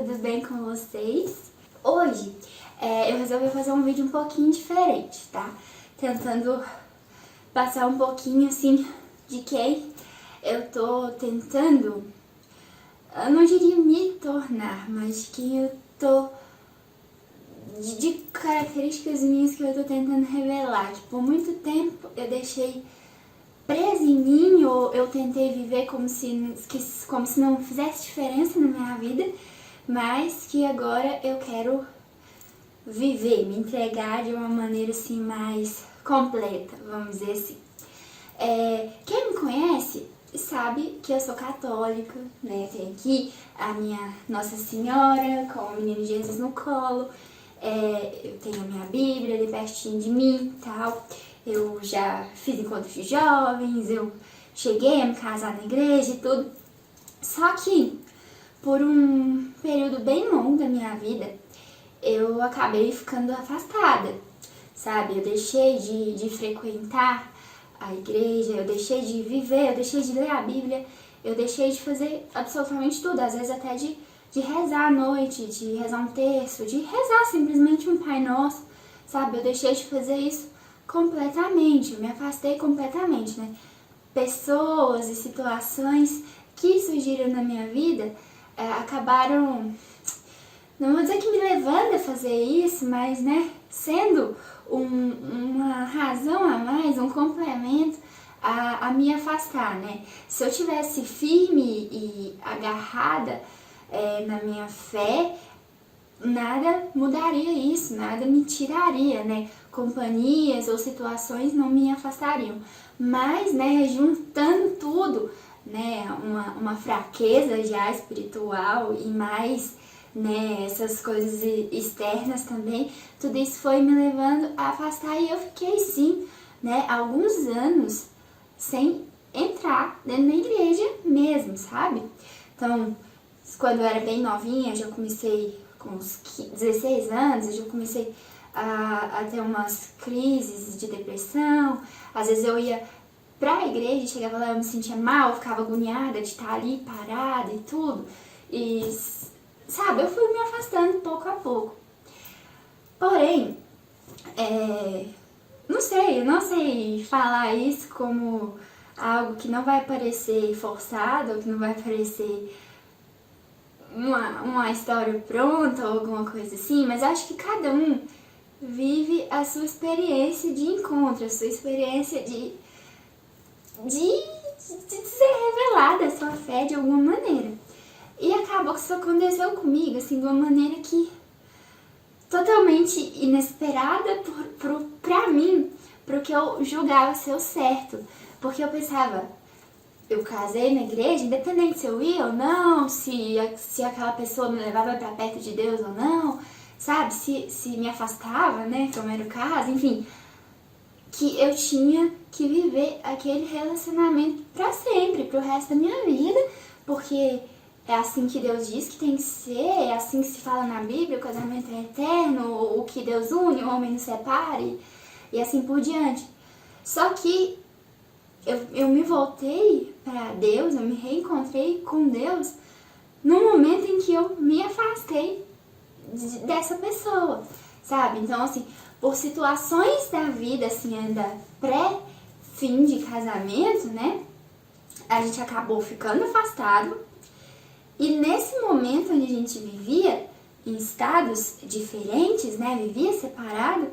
tudo bem com vocês? Hoje eu resolvi fazer um vídeo um pouquinho diferente, tá? Tentando passar um pouquinho assim de quem eu tô tentando, eu não diria me tornar, mas de quem eu tô, de características minhas que eu tô tentando revelar. Que por muito tempo eu deixei presa em mim, ou eu tentei viver como se não fizesse diferença na minha vida, mas que agora eu quero viver, me entregar de uma maneira assim mais completa, vamos dizer assim. Quem me conhece sabe que eu sou católica, né? Tem aqui a minha Nossa Senhora com o Menino Jesus no colo, eu tenho a minha Bíblia ali pertinho de mim e tal. Eu já fiz encontros de jovens, eu cheguei a me casar na igreja e tudo. Só que, por um período bem longo da minha vida, eu acabei ficando afastada, sabe? Eu deixei de frequentar a igreja, eu deixei de viver, eu deixei de ler a Bíblia, eu deixei de fazer absolutamente tudo, às vezes até de rezar à noite, de rezar um terço, de rezar simplesmente um Pai Nosso, sabe? Eu deixei de fazer isso completamente, eu me afastei completamente, né? Pessoas e situações que surgiram na minha vida acabaram, não vou dizer que me levando a fazer isso, mas, né, sendo uma razão a mais, um complemento a me afastar, né? Se eu tivesse firme e agarrada na minha fé, nada mudaria isso, nada me tiraria, né? Companhias ou situações não me afastariam. Mas, né, juntando tudo, né, uma fraqueza já espiritual e mais, né, essas coisas externas também, tudo isso foi me levando a afastar e eu fiquei, sim, né, alguns anos sem entrar dentro da igreja mesmo, sabe? Então, quando eu era bem novinha, eu já comecei com uns 16 anos, eu já comecei a ter umas crises de depressão. Às vezes eu ia pra igreja, chegava lá, eu me sentia mal, ficava agoniada de estar ali parada e tudo. E, sabe, eu fui me afastando pouco a pouco. Porém, eu não sei falar isso como algo que não vai parecer forçado, ou que não vai parecer uma história pronta ou alguma coisa assim, mas acho que cada um vive a sua experiência de encontro, a sua experiência de ser revelada a sua fé de alguma maneira. E acabou que isso aconteceu comigo, assim, de uma maneira que totalmente inesperada pra mim, pro que eu julgava ser o certo. Porque eu pensava, eu casei na igreja, independente se eu ia ou não, se aquela pessoa me levava pra perto de Deus ou não, sabe? Se me afastava, né, como era o caso, enfim, que eu tinha que viver aquele relacionamento pra sempre, pro resto da minha vida, porque é assim que Deus diz que tem que ser, é assim que se fala na Bíblia, o casamento é eterno, o que Deus une, o homem não separe, e assim por diante. Só que eu me voltei para Deus, eu me reencontrei com Deus no momento em que eu me afastei dessa pessoa, sabe? Então, assim, por situações da vida, assim, ainda pré-fim de casamento, né? A gente acabou ficando afastado. E nesse momento onde a gente vivia em estados diferentes, né? Vivia separado,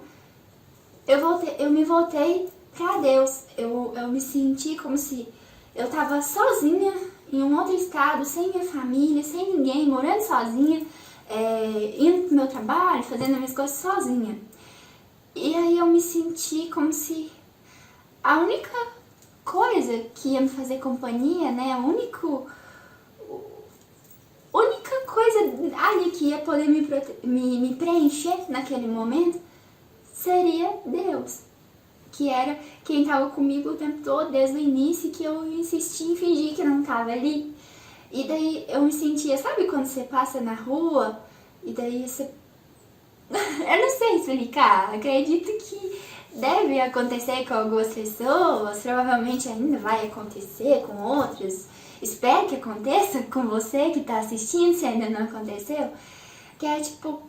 eu me voltei pra Deus. Eu me senti como se eu tava sozinha em um outro estado, sem minha família, sem ninguém, morando sozinha, indo pro meu trabalho, fazendo as minhas coisas sozinha. E aí eu me senti como se a única coisa que ia me fazer companhia, né, a única coisa ali que ia poder me preencher naquele momento seria Deus, que era quem estava comigo o tempo todo, desde o início, que eu insisti em fingir que não estava ali. E daí eu me sentia, sabe quando você passa na rua e daí você... eu não sei explicar, acredito que deve acontecer com algumas pessoas, provavelmente ainda vai acontecer com outras, espero que aconteça com você que tá assistindo, se ainda não aconteceu, que é tipo,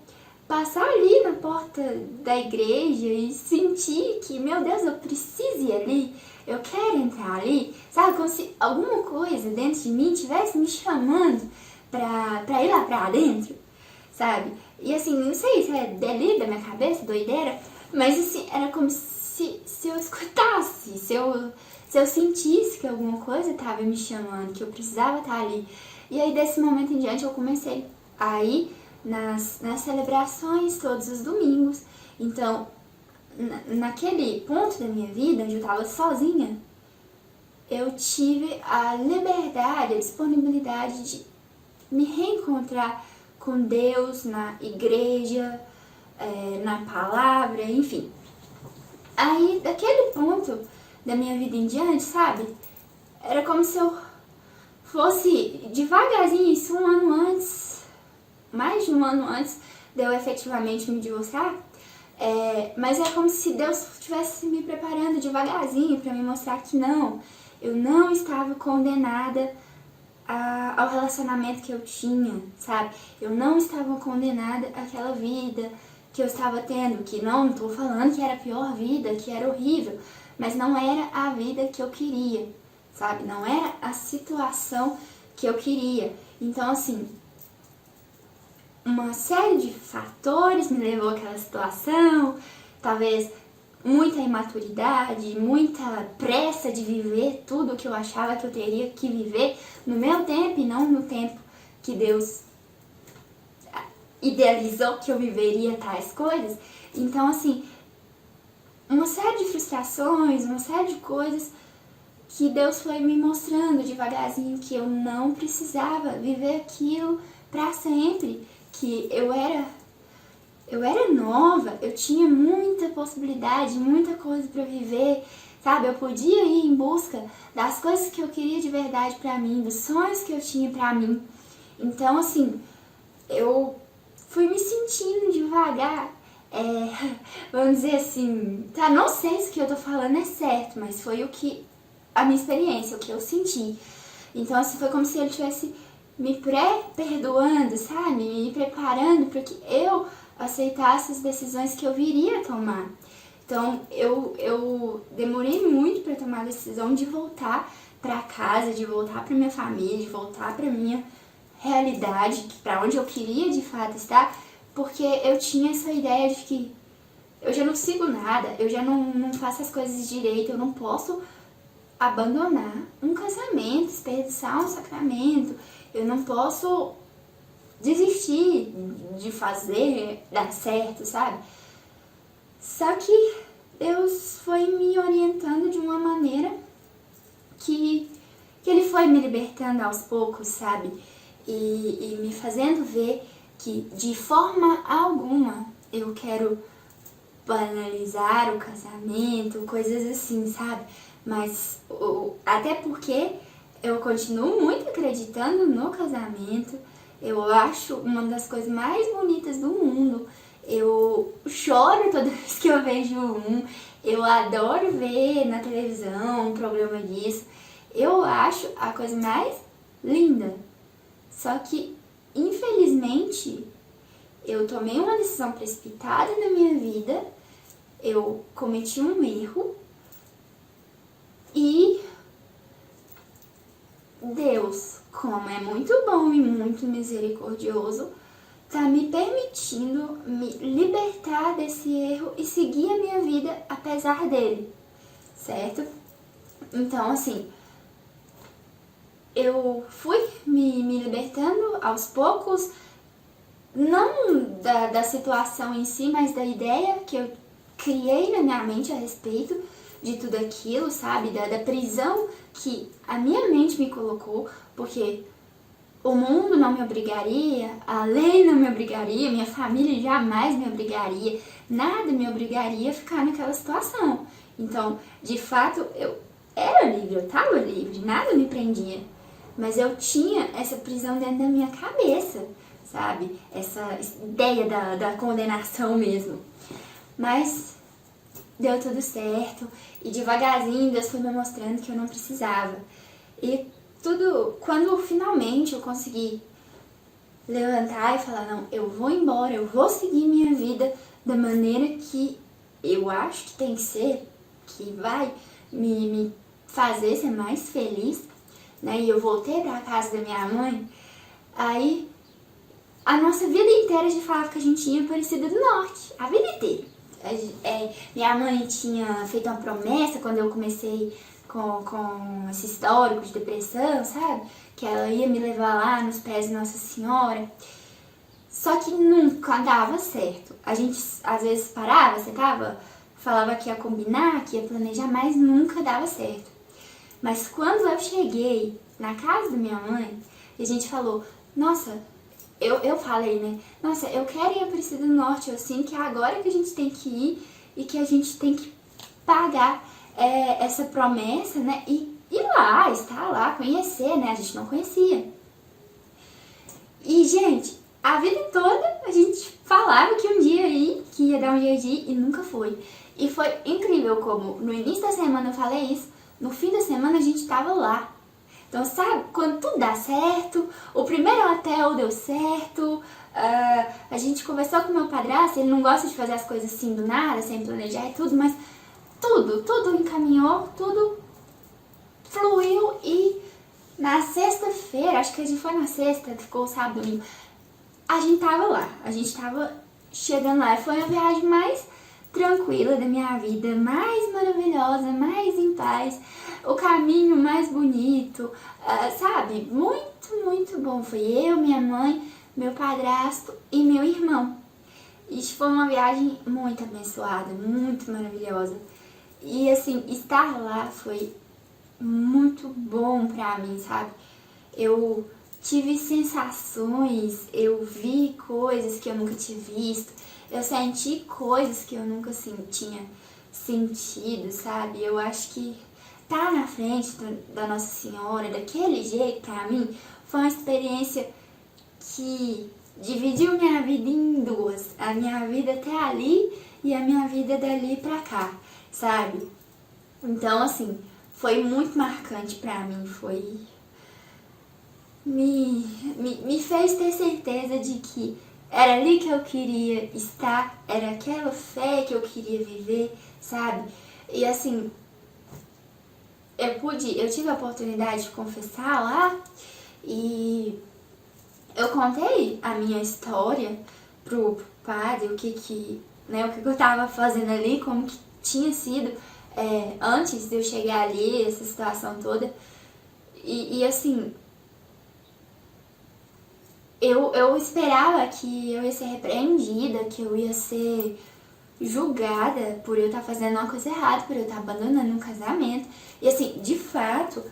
passar ali na porta da igreja e sentir que, meu Deus, eu preciso ir ali, eu quero entrar ali, sabe? Como se alguma coisa dentro de mim estivesse me chamando pra ir lá pra dentro, sabe? E assim, não sei se é delírio da minha cabeça, doideira, mas assim, era como se eu escutasse, se eu sentisse que alguma coisa estava me chamando, que eu precisava estar ali. E aí, desse momento em diante, eu comecei a ir nas celebrações todos os domingos. Então, naquele ponto da minha vida, onde eu estava sozinha, eu tive a liberdade, a disponibilidade de me reencontrar com Deus, na igreja, na palavra, enfim. Aí, daquele ponto da minha vida em diante, sabe? Era como se eu fosse devagarzinho, isso um ano antes, mais de um ano antes de eu efetivamente me divorciar. Mas é como se Deus estivesse me preparando devagarzinho para me mostrar que não, eu não estava condenada ao relacionamento que eu tinha, sabe? Eu não estava condenada àquela vida que eu estava tendo, que não estou falando que era a pior vida, que era horrível, mas não era a vida que eu queria, sabe? Não era a situação que eu queria. Então, assim, uma série de fatores me levou àquela situação, talvez muita imaturidade, muita pressa de viver tudo que eu achava que eu teria que viver no meu tempo e não no tempo que Deus idealizou que eu viveria tais coisas. Então, assim, uma série de frustrações, uma série de coisas que Deus foi me mostrando devagarzinho que eu não precisava viver aquilo para sempre, que eu era nova, eu tinha muita possibilidade, muita coisa para viver, sabe? Eu podia ir em busca das coisas que eu queria de verdade para mim, dos sonhos que eu tinha para mim. Então, assim, eu fui me sentindo devagar, vamos dizer assim, tá? Não sei se o que eu tô falando é certo, mas foi a minha experiência, o que eu senti. Então, assim, foi como se ele tivesse me pré-perdoando, sabe? Me preparando para que eu aceitasse as decisões que eu viria a tomar. Então, eu demorei muito para tomar a decisão de voltar para casa, de voltar para minha família, de voltar para minha realidade, para onde eu queria de fato estar, porque eu tinha essa ideia de que eu já não sigo nada, eu já não faço as coisas direito, eu não posso abandonar um casamento, desperdiçar um sacramento, eu não posso desistir de fazer dar certo, sabe? Só que Deus foi me orientando de uma maneira que Ele foi me libertando aos poucos, sabe? E me fazendo ver que de forma alguma eu quero banalizar o casamento, coisas assim, sabe? Mas até porque eu continuo muito acreditando no casamento. Eu acho uma das coisas mais bonitas do mundo. Eu choro toda vez que eu vejo um. Eu adoro ver na televisão um programa disso. Eu acho a coisa mais linda. Só que, infelizmente, eu tomei uma decisão precipitada na minha vida. Eu cometi um erro. E Deus, como é muito bom e muito misericordioso, tá me permitindo me libertar desse erro e seguir a minha vida apesar dele, certo? Então, assim, eu fui me libertando aos poucos, não da situação em si, mas da ideia que eu criei na minha mente a respeito de tudo aquilo, sabe? Da prisão que a minha mente me colocou, porque o mundo não me obrigaria, a lei não me obrigaria, minha família jamais me obrigaria, nada me obrigaria a ficar naquela situação. Então, de fato, eu era livre, eu estava livre, nada me prendia. Mas eu tinha essa prisão dentro da minha cabeça, sabe? Essa ideia da condenação mesmo. Mas deu tudo certo e devagarzinho Deus foi me mostrando que eu não precisava. E tudo, quando finalmente eu consegui levantar e falar, não, eu vou embora, eu vou seguir minha vida da maneira que eu acho que tem que ser, que vai me fazer ser mais feliz, né? E eu voltei pra casa da minha mãe, aí a nossa vida inteira a gente falava que a gente ia Aparecida do Norte, a vida inteira. Minha mãe tinha feito uma promessa quando eu comecei com esse histórico de depressão, sabe? Que ela ia me levar lá nos pés de Nossa Senhora. Só que nunca dava certo. A gente às vezes parava, sentava, falava que ia combinar, que ia planejar, mas nunca dava certo. Mas quando eu cheguei na casa da minha mãe, a gente falou, nossa, eu falei, né? Nossa, eu quero ir a Aparecida do Norte, eu sinto que é agora que a gente tem que ir e que a gente tem que pagar essa promessa, né? E ir lá, estar lá, conhecer, né? A gente não conhecia. E, gente, a vida toda a gente falava que um dia ia, que ia dar um jeito de ir e nunca foi. E foi incrível como no início da semana eu falei isso, no fim da semana a gente tava lá. Então, sabe, quando tudo dá certo, o primeiro hotel deu certo, a gente conversou com o meu padrasto, ele não gosta de fazer as coisas assim do nada, sem planejar e tudo, mas tudo encaminhou, tudo fluiu e na sexta-feira, acho que a gente foi na sexta, ficou sábado, domingo, a gente tava lá, a gente tava chegando lá, foi a viagem mais tranquila da minha vida, mais maravilhosa, mais em paz, o caminho mais bonito, sabe? Muito, muito bom. Foi eu, minha mãe, meu padrasto e meu irmão. Isso foi uma viagem muito abençoada, muito maravilhosa. E assim, estar lá foi muito bom pra mim, sabe? Eu tive sensações, eu vi coisas que eu nunca tinha visto, eu senti coisas que eu nunca tinha sentido, sabe? Eu acho que estar na frente da Nossa Senhora daquele jeito, pra mim, foi uma experiência que dividiu minha vida em duas. A minha vida até ali e a minha vida dali pra cá, sabe? Então, assim, foi muito marcante pra mim, foi... Me fez ter certeza de que era ali que eu queria estar, era aquela fé que eu queria viver, sabe? E assim, eu tive a oportunidade de confessar lá e eu contei a minha história pro padre, o que eu tava fazendo ali, como que tinha sido antes de eu chegar ali, essa situação toda. E assim, eu esperava que eu ia ser repreendida, que eu ia ser julgada por eu estar fazendo uma coisa errada, por eu estar abandonando um casamento. E assim, de fato,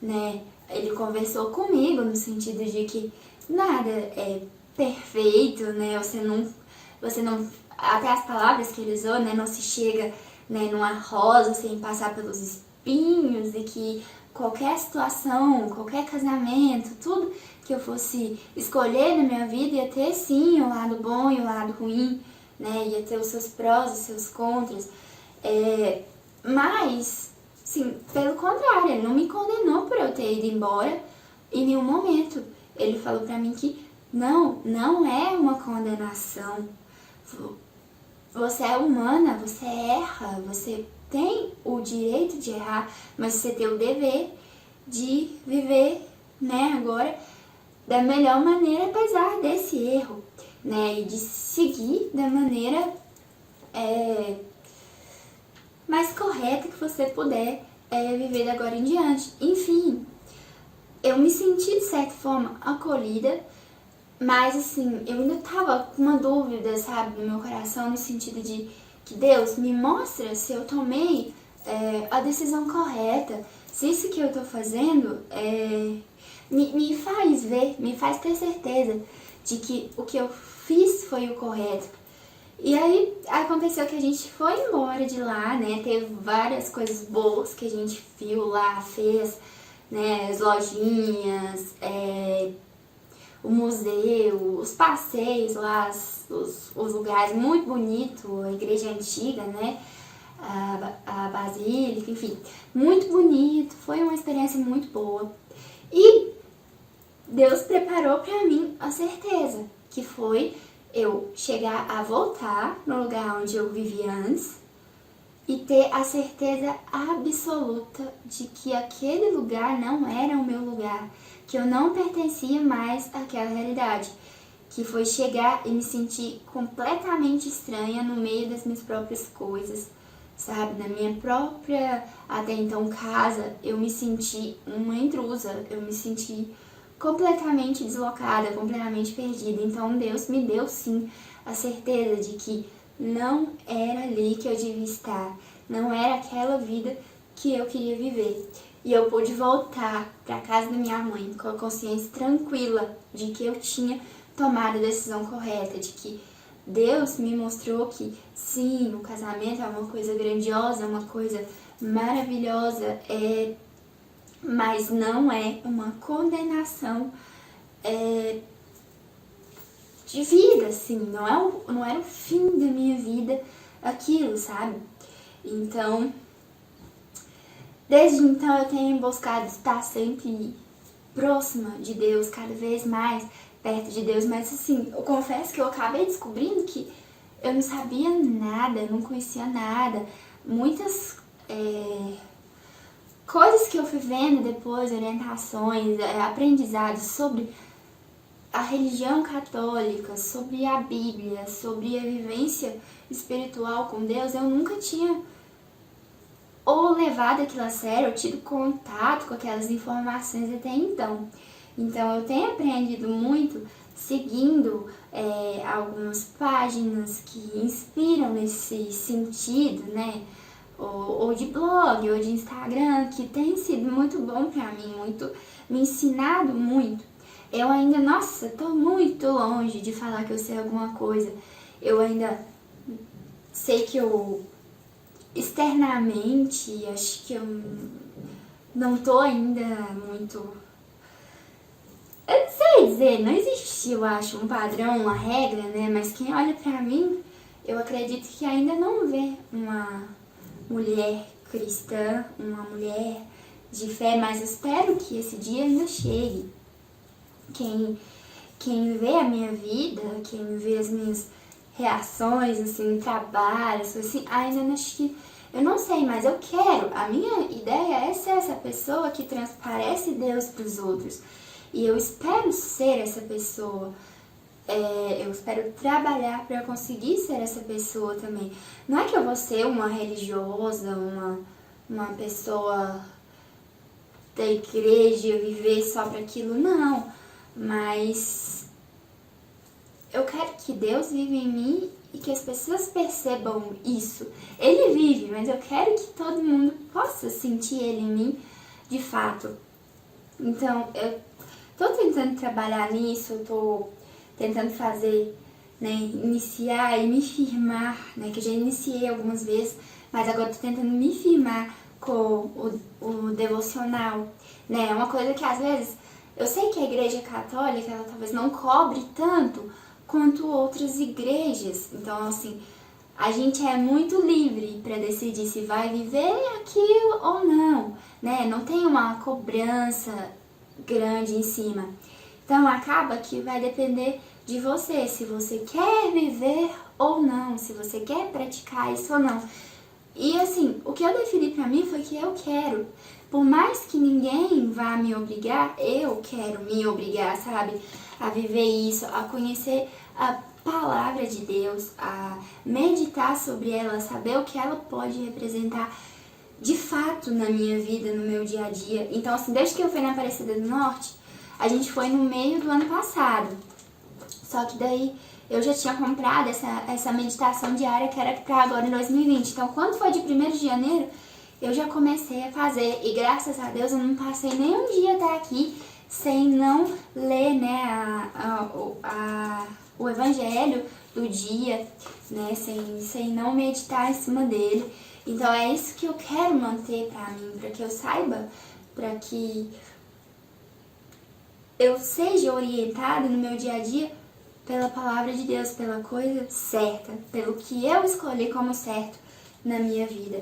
né, ele conversou comigo no sentido de que nada é perfeito, né, você não, até as palavras que ele usou, né, não se chega, né, numa rosa sem passar pelos espinhos, e que qualquer situação, qualquer casamento, tudo que eu fosse escolher na minha vida ia ter sim o lado bom e o lado ruim, né? Ia ter os seus prós e os seus contras. Mas, sim, pelo contrário, ele não me condenou por eu ter ido embora em nenhum momento. Ele falou pra mim que não é uma condenação. Você é humana, você erra, você tem o direito de errar, mas você tem o dever de viver, né, agora da melhor maneira, apesar desse erro, né, e de seguir da maneira mais correta que você puder viver de agora em diante. Enfim, eu me senti de certa forma acolhida, mas assim, eu ainda tava com uma dúvida, sabe, no meu coração, no sentido de que Deus me mostra se eu tomei a decisão correta, se isso que eu tô fazendo me faz ver, me faz ter certeza de que o que eu fiz foi o correto. E aí aconteceu que a gente foi embora de lá, né? Teve várias coisas boas que a gente viu lá, fez, né? As lojinhas, o museu, os passeios lá, os lugares muito bonitos, a igreja antiga, né? A basílica, enfim, muito bonito, foi uma experiência muito boa. E Deus preparou para mim a certeza, que foi eu chegar a voltar no lugar onde eu vivia antes e ter a certeza absoluta de que aquele lugar não era o meu lugar, que eu não pertencia mais àquela realidade, que foi chegar e me sentir completamente estranha no meio das minhas próprias coisas, sabe? Na minha própria, até então, casa, eu me senti uma intrusa, eu me senti completamente deslocada, completamente perdida. Então Deus me deu sim a certeza de que não era ali que eu devia estar, não era aquela vida que eu queria viver. E eu pude voltar para casa da minha mãe com a consciência tranquila de que eu tinha tomado a decisão correta, de que Deus me mostrou que sim, o casamento é uma coisa grandiosa, é uma coisa maravilhosa, mas não é uma condenação de vida, assim, não era o fim da minha vida aquilo, sabe? Então, desde então eu tenho buscado estar sempre próxima de Deus, cada vez mais perto de Deus, mas assim, eu confesso que eu acabei descobrindo que eu não sabia nada, eu não conhecia nada, muitas coisas que eu fui vendo depois, orientações, aprendizados sobre a religião católica, sobre a Bíblia, sobre a vivência espiritual com Deus, eu nunca tinha ou levado aquilo a sério, ou tido contato com aquelas informações até então. Então eu tenho aprendido muito seguindo algumas páginas que inspiram nesse sentido, né? Ou de blog, ou de Instagram, que tem sido muito bom pra mim, me ensinado muito. Eu ainda, nossa, tô muito longe de falar que eu sei alguma coisa. Eu ainda sei que eu, externamente, acho que eu não tô ainda muito... Eu não sei dizer, não existe, eu acho, um padrão, uma regra, né? Mas quem olha pra mim, eu acredito que ainda não vê uma mulher cristã, uma mulher de fé, mas espero que esse dia ainda chegue. Quem vê a minha vida, quem vê as minhas reações, assim, no trabalho, assim, ainda acho que, eu não sei, mas eu quero, a minha ideia é ser essa pessoa que transparece Deus para os outros. E eu espero ser essa pessoa. Eu espero trabalhar para conseguir ser essa pessoa também. Não é que eu vou ser uma religiosa, uma pessoa da igreja, viver só para aquilo, não. Mas eu quero que Deus viva em mim e que as pessoas percebam isso. Ele vive, mas eu quero que todo mundo possa sentir ele em mim de fato. Então, eu tô tentando trabalhar nisso, eu tô tentando fazer, né, iniciar e me firmar, né, que eu já iniciei algumas vezes, mas agora tô tentando me firmar com o devocional, né, é uma coisa que às vezes, eu sei que a igreja católica, ela talvez não cobre tanto quanto outras igrejas, então assim, a gente é muito livre para decidir se vai viver aquilo ou não, né, não tem uma cobrança grande em cima. Então acaba que vai depender de você, se você quer viver ou não, se você quer praticar isso ou não. E assim, o que eu defini pra mim foi que eu quero. Por mais que ninguém vá me obrigar, eu quero me obrigar, sabe? A viver isso, a conhecer a palavra de Deus, a meditar sobre ela, saber o que ela pode representar de fato na minha vida, no meu dia a dia. Então assim, desde que eu fui na Aparecida do Norte, a gente foi no meio do ano passado. Só que daí eu já tinha comprado essa meditação diária que era pra agora em 2020. Então quando foi de 1º de janeiro, eu já comecei a fazer. E graças a Deus eu não passei nenhum dia até aqui sem não ler, né, o evangelho do dia, né, sem não meditar em cima dele. Então é isso que eu quero manter pra mim, pra que eu saiba, pra que eu seja orientada no meu dia a dia pela palavra de Deus, pela coisa certa, pelo que eu escolhi como certo na minha vida.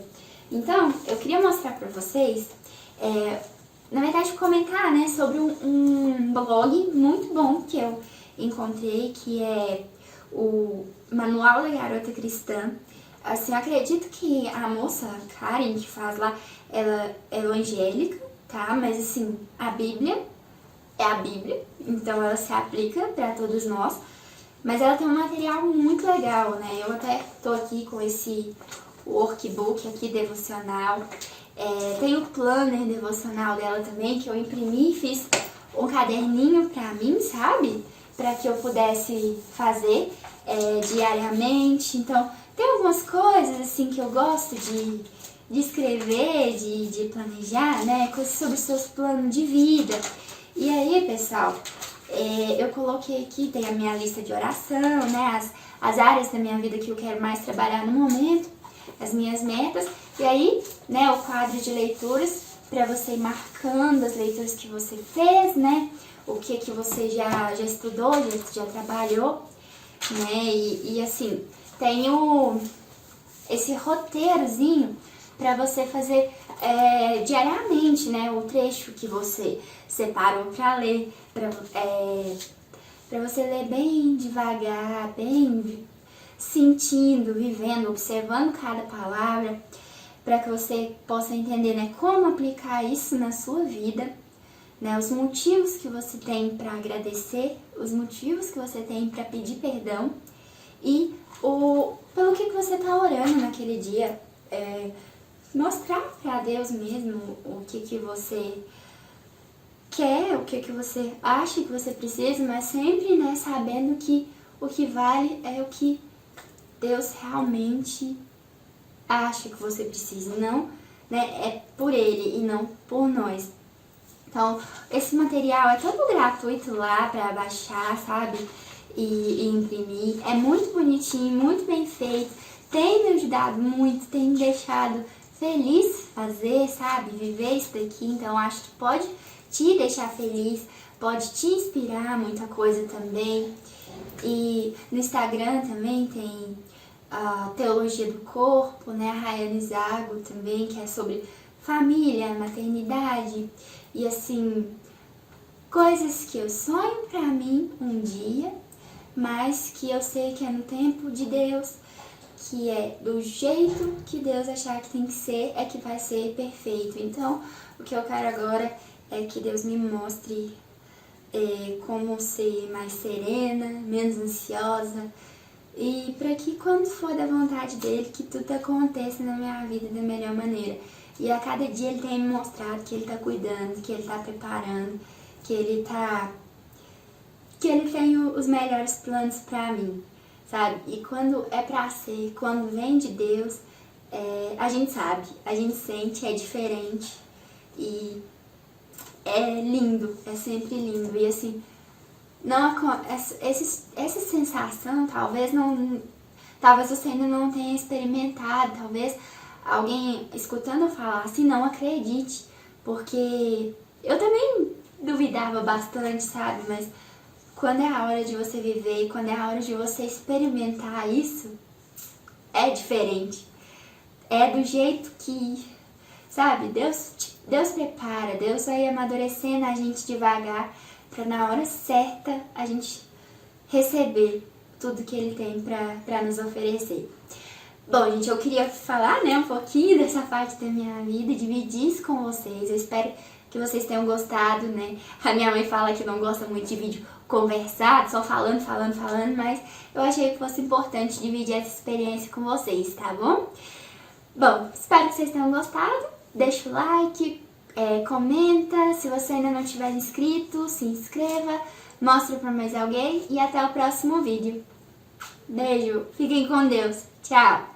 Então, eu queria mostrar pra vocês na verdade, comentar, né, sobre um blog muito bom que eu encontrei, que é o Manual da Garota Cristã. Assim, eu acredito que a moça, Karen, que faz lá, ela é evangélica, tá? Mas, assim, a Bíblia é a Bíblia, então ela se aplica para todos nós. Mas ela tem um material muito legal, né? Eu até tô aqui com esse workbook aqui, devocional. Tem o planner devocional dela também, que eu imprimi e fiz um caderninho pra mim, sabe? Pra que eu pudesse fazer diariamente. Então, tem algumas coisas assim que eu gosto de escrever, de planejar, né? Coisas sobre os seus planos de vida. E aí, pessoal, eu coloquei aqui, tem a minha lista de oração, né? As áreas da minha vida que eu quero mais trabalhar no momento, as minhas metas. E aí, né, o quadro de leituras, para você ir marcando as leituras que você fez, né? O que você já estudou, já trabalhou, né? E assim, tem esse roteirozinho para você fazer diariamente, né? O trecho que você separou para ler, para você ler bem devagar, bem sentindo, vivendo, observando cada palavra, para que você possa entender, né, como aplicar isso na sua vida, né, os motivos que você tem para agradecer, os motivos que você tem para pedir perdão e pelo que você está orando naquele dia, mostrar para Deus mesmo o que você quer, o que você acha que você precisa, mas sempre, né, sabendo que o que vale é o que Deus realmente acha que você precisa, não, né, é por Ele e não por nós. Então, esse material é todo gratuito lá para baixar, sabe, e imprimir. É muito bonitinho, muito bem feito, tem me ajudado muito, tem me deixado feliz fazer, sabe, viver isso daqui. Então, acho que pode te deixar feliz, pode te inspirar muita coisa também. E no Instagram também tem a Teologia do Corpo, né, a Rayane Zago também, que é sobre família, maternidade e assim, coisas que eu sonho pra mim um dia, mas que eu sei que é no tempo de Deus, que é do jeito que Deus achar que tem que ser, é que vai ser perfeito. Então, o que eu quero agora é que Deus me mostre como ser mais serena, menos ansiosa, e para que quando for da vontade dele, que tudo aconteça na minha vida da melhor maneira. E a cada dia ele tem me mostrado que ele tá cuidando, que ele tá preparando, que ele tem os melhores planos pra mim, sabe? E quando é pra ser, quando vem de Deus, a gente sabe, a gente sente, é diferente e é lindo, é sempre lindo. E assim, essa sensação talvez você ainda não tenha experimentado, talvez alguém escutando eu falar assim não acredite, porque eu também duvidava bastante, sabe? Mas quando é a hora de você viver, quando é a hora de você experimentar isso, é diferente. É do jeito que, sabe, Deus prepara, Deus vai amadurecendo a gente devagar para na hora certa a gente receber tudo que Ele tem para nos oferecer. Bom, gente, eu queria falar, né, um pouquinho dessa parte da minha vida, dividir isso com vocês. Eu espero que vocês tenham gostado, né? A minha mãe fala que não gosta muito de vídeo conversado, só falando, mas eu achei que fosse importante dividir essa experiência com vocês, tá bom? Bom, espero que vocês tenham gostado. Deixa o like, comenta. Se você ainda não tiver inscrito, se inscreva, mostra pra mais alguém e até o próximo vídeo. Beijo, fiquem com Deus. Tchau!